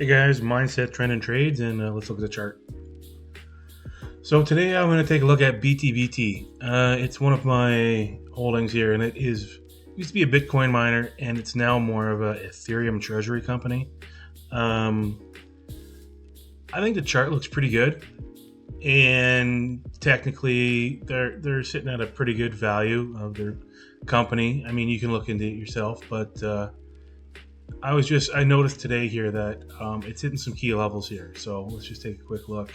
Hey guys, mindset, trend, and trades, and let's look at the chart. So today I'm going to take a look at BTBT. It's one of my holdings here, and it used to be a Bitcoin miner, and it's now more of a Ethereum treasury company. I think the chart looks pretty good, and technically they're sitting at a pretty good value of their company. I mean, you can look into it yourself, but I noticed today here that it's hitting some key levels here. So let's just take a quick look.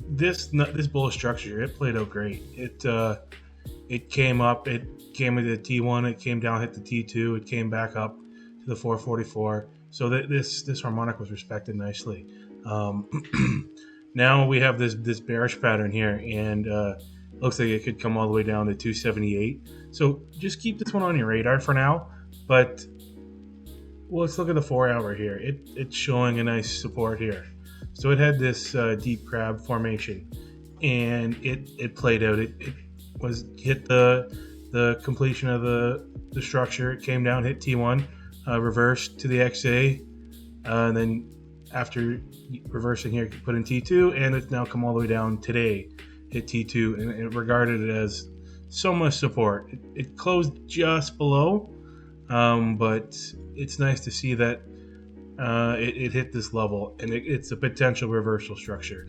This bullish structure, it played out great. It came up, it came into the T1, it came down, hit the T2, it came back up to the 444. So this harmonic was respected nicely. Now we have this bearish pattern here, and looks like it could come all the way down to 278. So just keep this one on your radar for now. But well, let's look at the 4-hour here. It's showing a nice support here. So it had this deep crab formation, and it played out. It hit the completion of the structure. It came down, hit T1, reversed to the XA, and then after reversing here, put in T2, and it's now come all the way down today, hit T2, and it regarded it as so much support. It closed just below, but it's nice to see that it hit this level, and it's a potential reversal structure.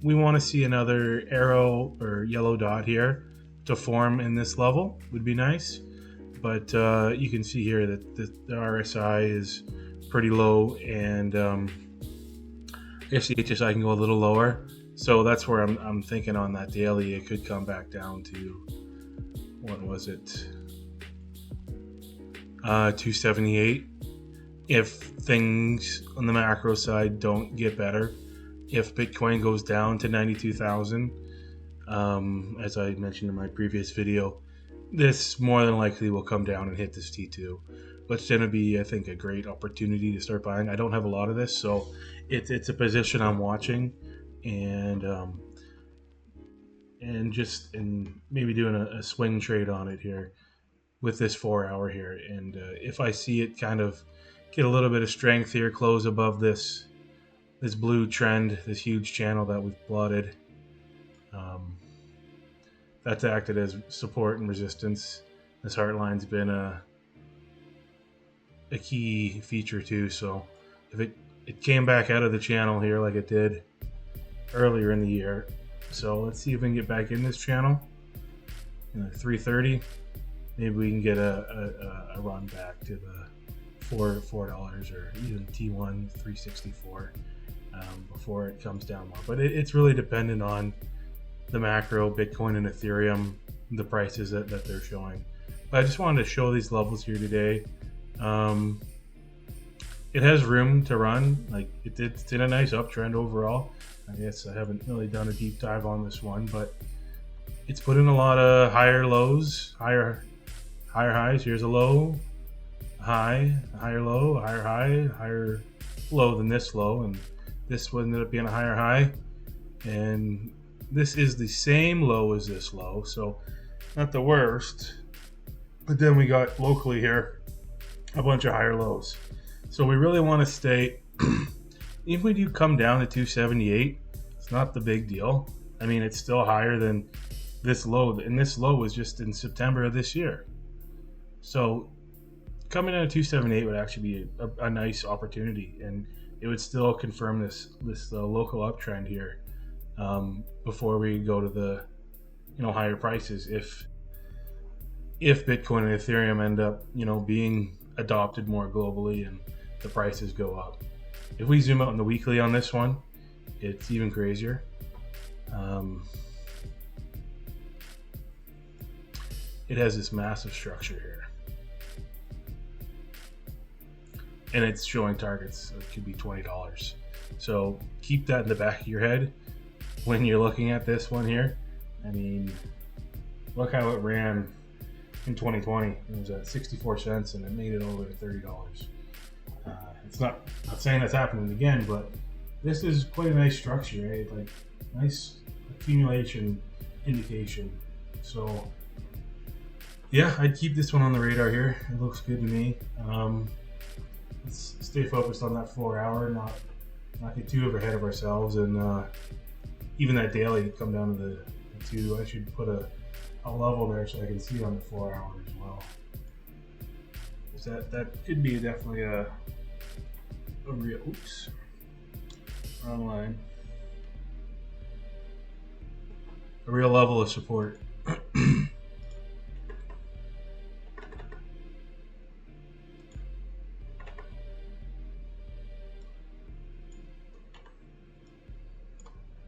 We want to see another arrow or yellow dot here to form in this level, would be nice. But you can see here that the RSI is pretty low, and I guess the HSI can go a little lower. So that's where I'm thinking on that daily, it could come back down to, what was it? 278. If things on the macro side don't get better, if Bitcoin goes down to 92,000, as I mentioned in my previous video, this more than likely will come down and hit this T2, which is going to be, I think, a great opportunity to start buying. I don't have a lot of this, so it's a position I'm watching, and maybe doing a swing trade on it here with this 4-hour here. And if I see it kind of get a little bit of strength here, close above this blue trend, this huge channel that we've plotted, that's acted as support and resistance. This heart line's been a key feature too. So if it came back out of the channel here like it did earlier in the year, so let's see if we can get back in this channel, 330. Maybe we can get a run back to the $4 or even T1 364 before it comes down more. But it's really dependent on the macro, Bitcoin and Ethereum, the prices that they're showing. But I just wanted to show these levels here today. It has room to run. Like it's in a nice uptrend overall. I guess I haven't really done a deep dive on this one, but it's put in a lot of higher lows, higher highs. Here's a low, high, higher low, higher high, higher low than this low, and this one ended up being a higher high, and this is the same low as this low, so not the worst. But then we got locally here a bunch of higher lows, so we really want to stay. If we do come down to 278, it's not the big deal. I mean, it's still higher than this low, and this low was just in September of this year. So coming in at 278 would actually be a nice opportunity, and it would still confirm this local uptrend here before we go to the higher prices. If Bitcoin and Ethereum end up being adopted more globally and the prices go up. If we zoom out in the weekly on this one, it's even crazier. It has this massive structure here, and it's showing targets that could be $20. So keep that in the back of your head when you're looking at this one here. I mean, look how it ran in 2020. It was at 64 cents and it made it over to $30. It's not saying that's happening again, but this is quite a nice structure, right? Like nice accumulation indication. So yeah, I'd keep this one on the radar here. It looks good to me. Let's stay focused on that 4 hour, not get too ahead of ourselves, and even that daily come down to the two. I should put a level there so I can see on the 4 hour as well. That could be definitely a real, oops, wrong line. A real level of support.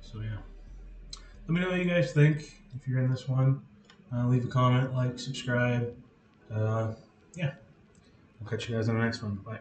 So yeah, let me know what you guys think. If you're in this one, leave a comment, like, subscribe. Yeah, I'll catch you guys on the next one. Bye.